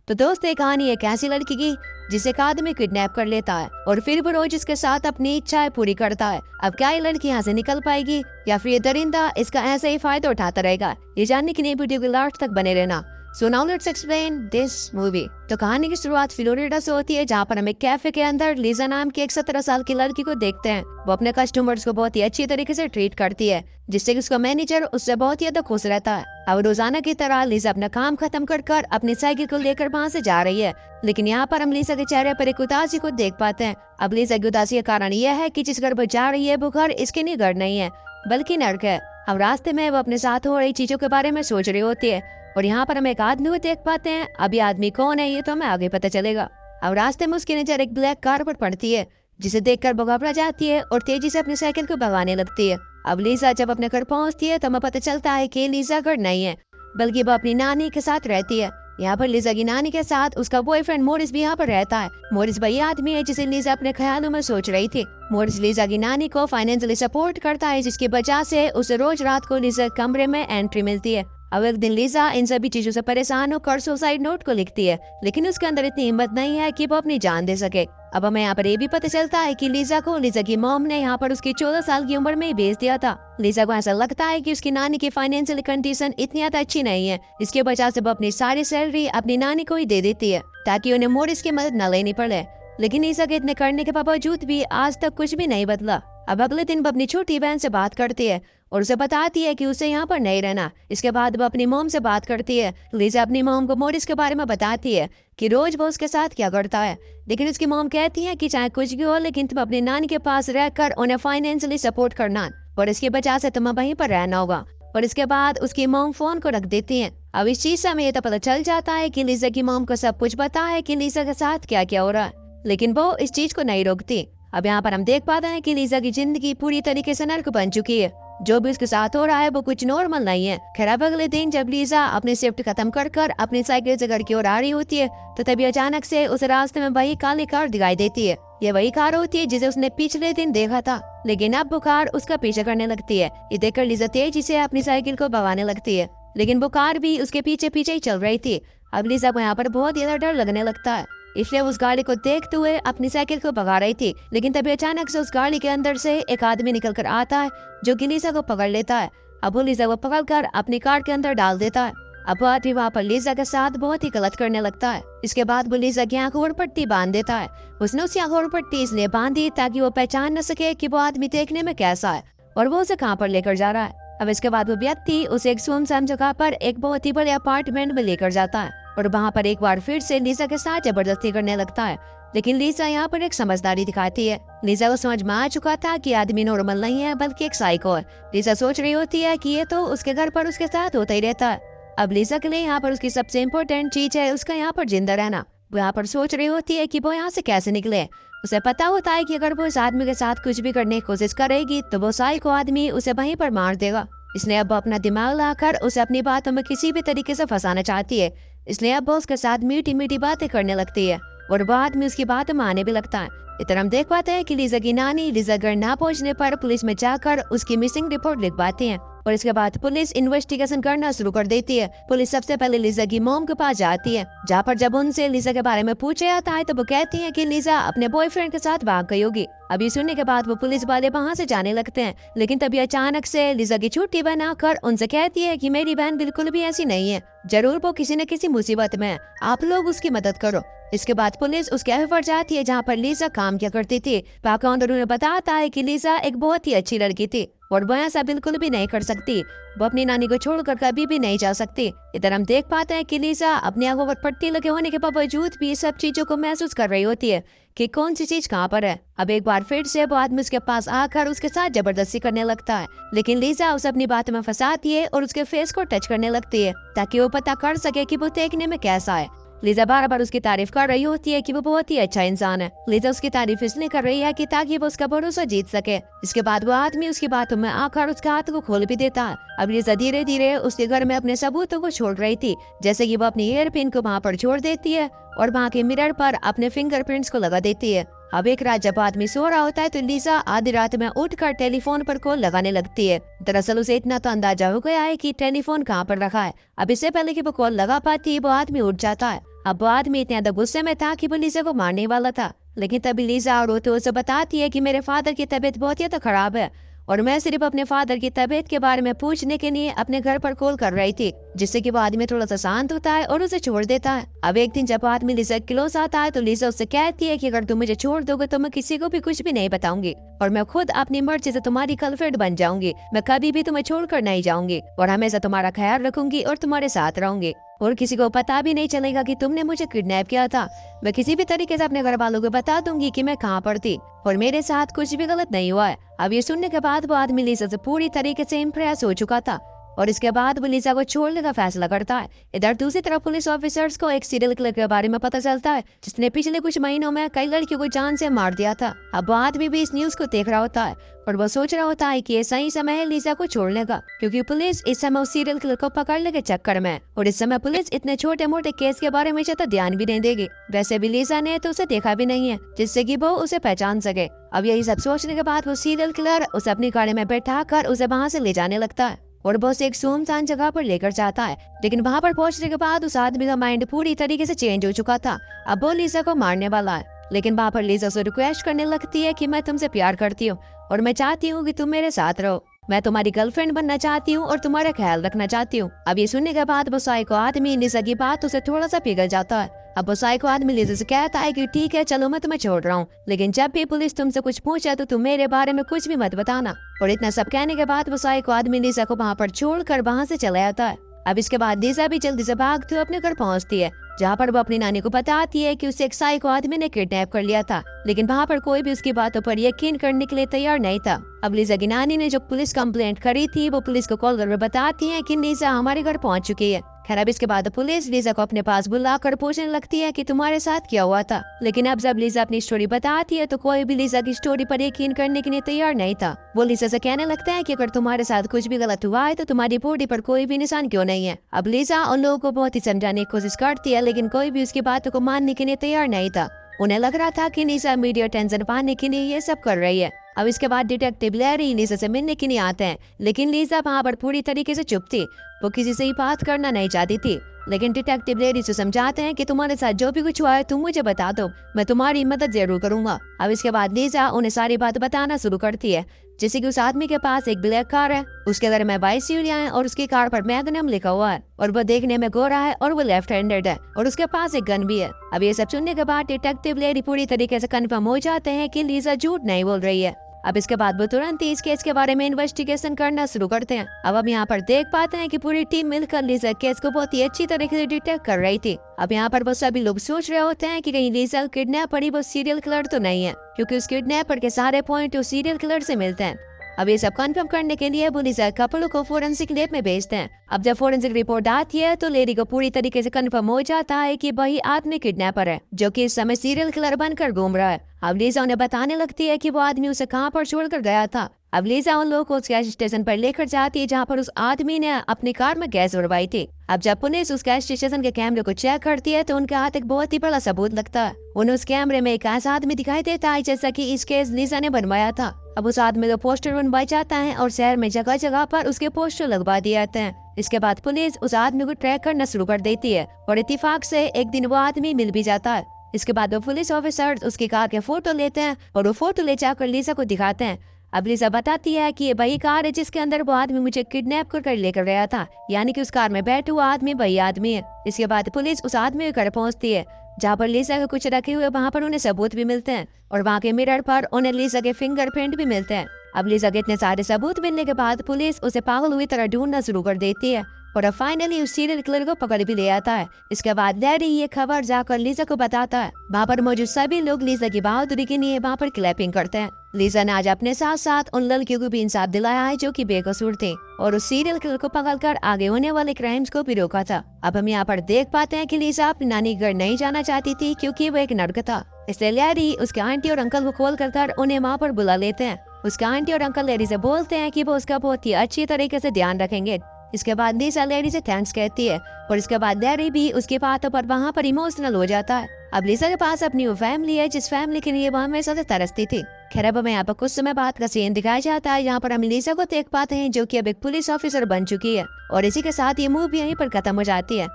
तो दोस्त ये कहानी एक ऐसी लड़की की जिसे एक आदमी किडनैप कर लेता है और फिर वो रोज इसके साथ अपनी इच्छाएं पूरी करता है। अब क्या ये लड़की यहाँ से निकल पाएगी या फिर ये दरिंदा इसका ऐसे ही फायदा उठाता रहेगा? ये जानने के लिए वीडियो के लास्ट तक बने रहना। So now let's explain this movie. तो कहानी की शुरुआत फ्लोरिडा से होती है, जहाँ पर हम एक कैफे के अंदर लीजा नाम की एक 17 साल की लड़की को देखते हैं। वो अपने कस्टमर्स को बहुत ही अच्छी तरीके से ट्रीट करती है, जिससे कि उसका मैनेजर उससे बहुत ही ज्यादा खुश रहता है। अब रोजाना की तरह लीजा अपना काम खत्म कर अपनी साइकिल को लेकर वहाँ से जा रही है, लेकिन यहाँ पर हम लीजा के चेहरे पर एक उदासी को देख पाते हैं। अब लीजा की उदासी का कारण यह है कि जिस घर पर जा रही है वो घर इसके लिए घर नहीं है बल्कि नर्क है। अब रास्ते में वो अपने साथ हो रही चीजों के बारे में सोच रही होती है और यहाँ पर हम एक आदमी को देख पाते हैं। अब ये आदमी कौन है ये तो हमें आगे पता चलेगा। अब रास्ते में उसकी नजर एक ब्लैक कार पर पड़ती है, जिसे देखकर वो घबरा जाती है और तेजी से अपनी साइकिल को भगाने लगती है। अब लीजा जब अपने घर पहुँचती है तो हमें पता चलता है कि लीजा घर नहीं है बल्कि वो अपनी नानी के साथ रहती है। यहाँ पर लीजा की नानी के साथ उसका बॉयफ्रेंड मोरिस भी यहाँ पर रहता है। मोरिस वही आदमी है जिसे लीजा अपने ख्यालों में सोच रही थी। मोरिस लीजा की नानी को फाइनेंशियली सपोर्ट करता है, जिसकी वजह से उसे रोज रात को लीजा के कमरे में एंट्री मिलती है। अब एक दिन लीजा इन सभी चीजों से परेशान होकर सुसाइड नोट को लिखती है, लेकिन उसके अंदर इतनी हिम्मत नहीं है कि वो अपनी जान दे सके। अब हमें यहाँ पर ये भी पता चलता है कि लीजा को लीजा की मॉम ने यहाँ पर उसकी 14 साल की उम्र में ही भेज दिया था। लीजा को ऐसा लगता है कि उसकी नानी की फाइनेंशियल कंडीशन इतनी ज्यादा अच्छी नहीं है, इसके वजह से वो अपनी सारी सैलरी अपनी नानी को ही दे देती है ताकि उन्हें मोरिस की मदद न लेनी पड़े। लेकिन लीजा के इतने करने के बावजूद भी आज तक कुछ भी नहीं बदला। अब अगले दिन वो अपनी छोटी बहन से बात करती है और उसे बताती है कि उसे यहाँ पर नहीं रहना। इसके बाद वो अपनी मॉम से बात करती है। लीजा अपनी मॉम को मोरिस के बारे में बताती है कि रोज वो उसके साथ क्या करता है, लेकिन उसकी मॉम कहती है कि चाहे कुछ भी हो लेकिन तुम अपनी नानी के पास रहकर उन्हें फाइनेंशियली सपोर्ट करना और इसकी वजह से तुम्हें वहीं पर रहना होगा। और इसके बाद उसकी मॉम फोन को रख देती है। अब इस चीज से हमें ये तो पता चल जाता है कि लीजा की मॉम को सब कुछ पता है कि लीजा के साथ क्या क्या हो रहा है, लेकिन वो इस चीज को नहीं रोकती। अब यहाँ पर हम देख पाते हैं कि लीजा की जिंदगी पूरी तरीके से नर्क बन चुकी है। जो भी उसके साथ हो रहा है वो कुछ नॉर्मल नहीं है। खैर अब अगले दिन जब लीजा अपनी शिफ्ट खत्म कर अपनी साइकिल से घर की ओर आ रही होती है तो तभी अचानक से उस रास्ते में वही काली कार दिखाई देती है। ये वही कार होती है जिसे उसने पिछले दिन देखा था, लेकिन अब वो कार उसका पीछे करने लगती है। ये देखकर लीजा तेजी से अपनी साइकिल को भगाने लगती है, लेकिन वो कार भी उसके पीछे पीछे ही चल रही थी। अब लीजा को यहाँ पर बहुत ज्यादा डर लगने लगता है, इसलिए उस गाड़ी को देखते हुए अपनी साइकिल को भगा रही थी। लेकिन तभी अचानक से उस गाड़ी के अंदर से एक आदमी निकल कर आता है जो कि लीजा को पकड़ लेता है। अब वो लीजा को पकड़कर अपनी कार के अंदर डाल देता है। अब वो आदमी वहाँ पर लीजा के साथ बहुत ही गलत करने लगता है। इसके बाद वो लीजा की आंखों पर पट्टी बांध देता है। उसने उसकी आंखों पर पट्टी इसलिए बांधी ताकि वो पहचान न सके कि वो आदमी देखने में कैसा है और वो उसे कहाँ पर लेकर जा रहा है। अब इसके बाद वो व्यक्ति उसे एक सुनसान जगह पर एक बहुत ही बड़े अपार्टमेंट में लेकर जाता है और वहाँ पर एक बार फिर से लीजा के साथ जबरदस्ती करने लगता है। लेकिन लीजा यहाँ पर एक समझदारी दिखाती है। लीजा को समझ में आ चुका था कि आदमी नॉर्मल नहीं है बल्कि एक साइको है। लीजा सोच रही होती है कि ये तो उसके घर पर उसके साथ होता ही रहता है। अब लीजा के लिए यहाँ पर उसकी सबसे इम्पोर्टेंट चीज है उसका यहाँ पर जिंदा रहना। वो यहाँ पर सोच रही होती है कि वो यहाँ से कैसे निकले। उसे पता होता है कि अगर वो इस आदमी के साथ कुछ भी करने की कोशिश करेगी तो वो साइको आदमी उसे वहीं पर मार देगा। इसलिए अब वो अपना दिमाग लाकर उसे अपनी बातों में किसी भी तरीके से फंसाना चाहती है। इसलिए अब वो उसके साथ मीठी मीठी बातें करने लगती है और बाद में उसकी बात मानने भी लगता है। इधर हम देख पाते हैं कि लीजा की नानी लीजा घर ना पहुंचने पर पुलिस में जाकर उसकी मिसिंग रिपोर्ट लिखवाती है और इसके बाद पुलिस इन्वेस्टिगेशन करना शुरू कर देती है। पुलिस सबसे पहले लीजा की मॉम के पास जाती है, जहाँ पर जब उनसे लीजा के बारे में पूछा जाता है तो वो कहती है कि लीजा अपने बॉयफ्रेंड के साथ भाग गई होगी। अभी सुनने के बाद वो पुलिस वाले वहाँ से जाने लगते हैं, लेकिन तभी अचानक से लीजा की छोटी बहन आकर उनसे कहती है कि मेरी बहन बिल्कुल भी ऐसी नहीं है, जरूर वो किसी न किसी मुसीबत में है, आप लोग उसकी मदद करो। इसके बाद पुलिस उस कैफे पर जाती है जहाँ पर लीजा काम किया करती थी। पाकाउंडर उन्हें बताता है कि लीजा एक बहुत ही अच्छी लड़की थी और वो ऐसा बिल्कुल भी नहीं कर सकती, वो अपनी नानी को छोड़कर कभी भी नहीं जा सकती। इधर हम देख पाते हैं कि लीजा अपनी आंखों पर पट्टी लगे होने के बावजूद भी सब चीजों को महसूस कर रही होती है कि कौन सी चीज कहाँ पर है। अब एक बार फिर से वो आदमी उसके पास आकर उसके साथ जबरदस्ती करने लगता है, लेकिन लीजा उसे अपनी बातों में फंसाती है और उसके फेस को टच करने लगती है ताकि वो पता कर सके कि वो देखने में कैसा है। लीजा बार बार उसकी तारीफ कर रही होती है कि वो बहुत ही अच्छा इंसान है। लीजा उसकी तारीफ इसलिए कर रही है कि ताकि वो उसका भरोसा जीत सके। इसके बाद वो आदमी उसकी बातों में आकर उसके हाथ को खोल भी देता है। अब लीजा धीरे धीरे उसके घर में अपने सबूतों को छोड़ रही थी, जैसे कि वो अपनी हेयर पिन को वहाँ पर छोड़ देती है और वहाँ के मिरर पर अपने फिंगरप्रिंट्स को लगा देती है। अब एक रात जब आदमी सो रहा होता है तो लीजा आधी रात में उठकर टेलीफोन पर कॉल लगाने लगती है। दरअसल उसे इतना तो अंदाजा हो गया है कि टेलीफोन कहाँ पर रखा है। अब इससे पहले कि वो कॉल लगा पाती वो आदमी उठ जाता है। अब वो आदमी इतने ज्यादा गुस्से में था कि वो लीजा को मारने वाला था, लेकिन तभी लीजा रोते हुए उसे बताती है कि मेरे फादर की तबीयत बहुत ही तो खराब है और मैं सिर्फ अपने फादर की तबीयत के बारे में पूछने के लिए अपने घर पर कॉल कर रही थी, जिससे कि वो आदमी थोड़ा सा शांत होता है और उसे छोड़ देता है। अब एक दिन जब आदमी लीजा के क्लोज आता है तो लीजा उससे कहती है कि अगर तुम मुझे छोड़ दोगे तो मैं किसी को भी कुछ भी नहीं बताऊंगी और मैं खुद अपनी मर्जी से तुम्हारी गर्लफ्रेंड बन जाऊंगी। मैं कभी भी तुम्हें छोड़कर नहीं जाऊंगी और हमेशा तुम्हारा ख्याल रखूंगी और तुम्हारे साथ रहूंगी और किसी को पता भी नहीं चलेगा कि तुमने मुझे किडनैप किया था। मैं किसी भी तरीके से अपने घर वालों को बता दूंगी कि मैं कहाँ पर थी और मेरे साथ कुछ भी गलत नहीं हुआ है। अब ये सुनने के बाद वो आदमी लीजा से पूरी तरीके से इम्प्रेस हो चुका था और इसके बाद वो लीजा को छोड़ने का फैसला करता है। इधर दूसरी तरफ पुलिस ऑफिसर्स को एक सीरियल किलर के बारे में पता चलता है जिसने पिछले कुछ महीनों में कई लड़कियों को जान से मार दिया था। अब वो आदमी भी इस न्यूज को देख रहा होता है और वो सोच रहा होता है कि ये सही समय है लीजा को छोड़ने का, क्योंकि पुलिस इस समय उस सीरियल किलर को पकड़ने के चक्कर में है और इस समय पुलिस इतने छोटे मोटे केस के बारे में ज्यादा ध्यान भी नहीं देगी। वैसे भी लीजा ने तो उसे देखा भी नहीं है जिससे कि वो उसे पहचान सके। अब यही सब सोचने के बाद वो सीरियल किलर उसे अपनी गाड़ी में बैठा कर उसे वहाँ से ले जाने लगता है और वो उसे एक सुनसान जगह पर लेकर जाता है। लेकिन वहाँ पर पहुँचने के बाद उस आदमी का माइंड पूरी तरीके से चेंज हो चुका था। अब वो लीजा को मारने वाला है, लेकिन वहाँ पर लीजा उसे रिक्वेस्ट करने लगती है कि मैं तुमसे प्यार करती हूँ और मैं चाहती हूँ कि तुम मेरे साथ रहो। मैं तुम्हारी गर्लफ्रेंड बनना चाहती हूँ और तुम्हारा ख्याल रखना चाहती हूँ। अब ये सुनने के बाद वो साइको आदमी लीजा की बात उसे थोड़ा सा पिघल जाता है। अब वो साइको आदमी लीजा से कहता है कि ठीक है चलो मैं तुम्हें छोड़ रहा हूँ, लेकिन जब भी पुलिस तुमसे कुछ पूछे तो तुम मेरे बारे में कुछ भी मत बताना। और इतना सब कहने के बाद वो साइको आदमी लीजा को वहाँ पर छोड़कर वहाँ से चला जाता है। अब इसके बाद लीजा भी जल्दी से भागते हुए अपने घर पहुँचती है, जहाँ पर वो अपनी नानी को बताती है कि उसे एक साइको आदमी ने किडनैप कर लिया था, लेकिन वहाँ पर कोई भी उसकी बातों पर यकीन करने के लिए तैयार नहीं था। अब लीजा की नानी ने जो पुलिस कंप्लेंट करी थी वो पुलिस को कॉल कर बताती है कि लीजा हमारे घर पहुँच चुकी है। खैर अब इसके बाद पुलिस लीजा को अपने पास बुलाकर पूछने लगती है कि तुम्हारे साथ क्या हुआ था, लेकिन अब जब लीजा अपनी स्टोरी बताती है तो कोई भी लीजा की स्टोरी पर यकीन करने के लिए तैयार नहीं था। वो लीजा से कहने लगता है कि अगर तुम्हारे साथ कुछ भी गलत हुआ है तो तुम्हारी बॉडी पर कोई भी निशान क्यों नहीं है। अब लीजा उन लोगों को बहुत ही समझाने की कोशिश करती है, लेकिन कोई भी उसकी बातों को मानने के लिए तैयार नहीं था। उन्हें लग रहा था कि लीजा मीडिया टेंशन पाने के लिए ये सब कर रही है। अब इसके बाद डिटेक्टिव लैरी लीजा से मिलने के लिए आते हैं, लेकिन लीजा वहाँ पर पूरी तरीके से चुप थी। वो किसी से ही बात करना नहीं चाहती थी, लेकिन डिटेक्टिव लैरी से समझाते हैं कि तुम्हारे साथ जो भी कुछ हुआ है तुम मुझे बता दो, मैं तुम्हारी मदद जरूर करूंगा। अब इसके बाद लीजा उन्हें सारी बात बताना शुरू करती है, जैसे कि उस आदमी के पास एक ब्लैक कार है, उसके घर में 22 सीढ़ियां हैं और उसकी कार पर मैग्नम लिखा हुआ है और वो देखने में गोरा है और वो लेफ्ट हैंडेड है और उसके पास एक गन भी है। अब ये सब सुनने के बाद डिटेक्टिव लैरी पूरी तरीके से कंफर्म हो जाते हैं कि लीजा झूठ नहीं बोल रही है। अब इसके बाद वो तुरंत ही इस केस के बारे में इन्वेस्टिगेशन करना शुरू करते हैं। अब हम यहाँ पर देख पाते हैं कि पूरी टीम मिलकर लीजा केस को बहुत ही अच्छी तरीके से डिटेक्ट कर रही थी। अब यहाँ पर वो सभी लोग सोच रहे होते हैं कि कहीं लीजा किडनैपर ही वो सीरियल किलर तो नहीं है, क्योंकि उस किडनैपर के सारे पॉइंट उस सीरियल किलर से मिलते हैं। अब ये सब कंफर्म करने के लिए पुलिस कपलों को फोरेंसिक लैब में भेजते हैं। अब जब फोरेंसिक रिपोर्ट आती है तो लेडी को पूरी तरीके से कंफर्म हो जाता है कि वही आदमी किडनैपर है जो कि इस समय सीरियल किलर बनकर घूम रहा है। अब लीजा उन्हें बताने लगती है कि वो आदमी उसे कहाँ पर छोड़कर गया था। अब लीजा उन लोगों को उस गैस स्टेशन पर लेकर जाती है जहाँ पर उस आदमी ने अपनी कार में गैस उड़वाई थी। अब जब पुलिस उस गैस स्टेशन के कैमरे को चेक करती है तो उनके हाथ एक बहुत ही बड़ा सबूत लगता है। उन्हें उस कैमरे में एक ऐसा आदमी दिखाई देता है जैसा कि इस केस लीजा ने बनवाया था। अब उस आदमी का पोस्टर बनवाया जाता है और शहर में जगह जगह पर उसके पोस्टर लगवा दिए जाते हैं। इसके बाद पुलिस उस आदमी को ट्रैक करना शुरू कर देती है और इत्तेफाक से एक दिन वो आदमी मिल भी जाता है। इसके बाद वो पुलिस ऑफिसर उसकी कार के फोटो लेते हैं और वो फोटो ले जाकर लीजा को दिखाते हैं। अब लीजा बताती है कि ये वही कार है जिसके अंदर वो आदमी मुझे किडनैप कर लेकर गया था, यानी कि उस कार में बैठे हुआ आदमी वही आदमी है। इसके बाद पुलिस उस आदमी के घर पहुंचती है जहाँ पर लीजा के कुछ रखे हुए वहाँ पर उन्हें सबूत भी मिलते हैं और वहाँ के मिरर पर उन्हें लीजा के फिंगरप्रिंट भी मिलते हैं। अब लीजा के इतने सारे सबूत मिलने के बाद पुलिस उसे पागल हुई तरह ढूंढना शुरू कर देती है और अब फाइनली उस सीरियल किलर को पकड़ भी ले आता है। इसके बाद लैरी ये खबर जाकर लीजा को बताता है। वहाँ पर मौजूद सभी लोग लीजा की बहादुरी के लिए वहाँ पर क्लैपिंग करते हैं। लीजा ने आज अपने साथ साथ उन लड़कियों को भी इंसाफ दिलाया है जो कि बेकसूर थे और उस सीरियल किलर को पकड़कर आगे होने वाले क्राइम्स को भी रोका था। अब हम यहाँ पर देख पाते हैं कि लीजा अपनी नानी घर नहीं जाना चाहती थी क्योंकि वो एक नर्क था, इसलिए लैरी उसके आंटी और अंकल को कॉल कर उन्हें वहाँ पर बुला लेते हैं। उसके आंटी और अंकल लैरी से बोलते हैं कि वो उसका बहुत ही अच्छी तरीके से ध्यान रखेंगे। इसके बाद लीजा लैरी से थैंक्स कहती है और इसके बाद लैरी भी उसकी बातों पर वहाँ पर इमोशनल हो जाता है। अब लीजा के पास अपनी वो फैमिली है जिस फैमिली के लिए वो हमेशा से तरसती थी। खैर अब हमें यहाँ पर कुछ समय बाद का सीन दिखाया जाता है यहाँ पर हम लीजा को देख पाते हैं जो कि अब एक पुलिस ऑफिसर बन चुकी है और इसी के साथ ये मूवी यहीं पर खत्म हो जाती है।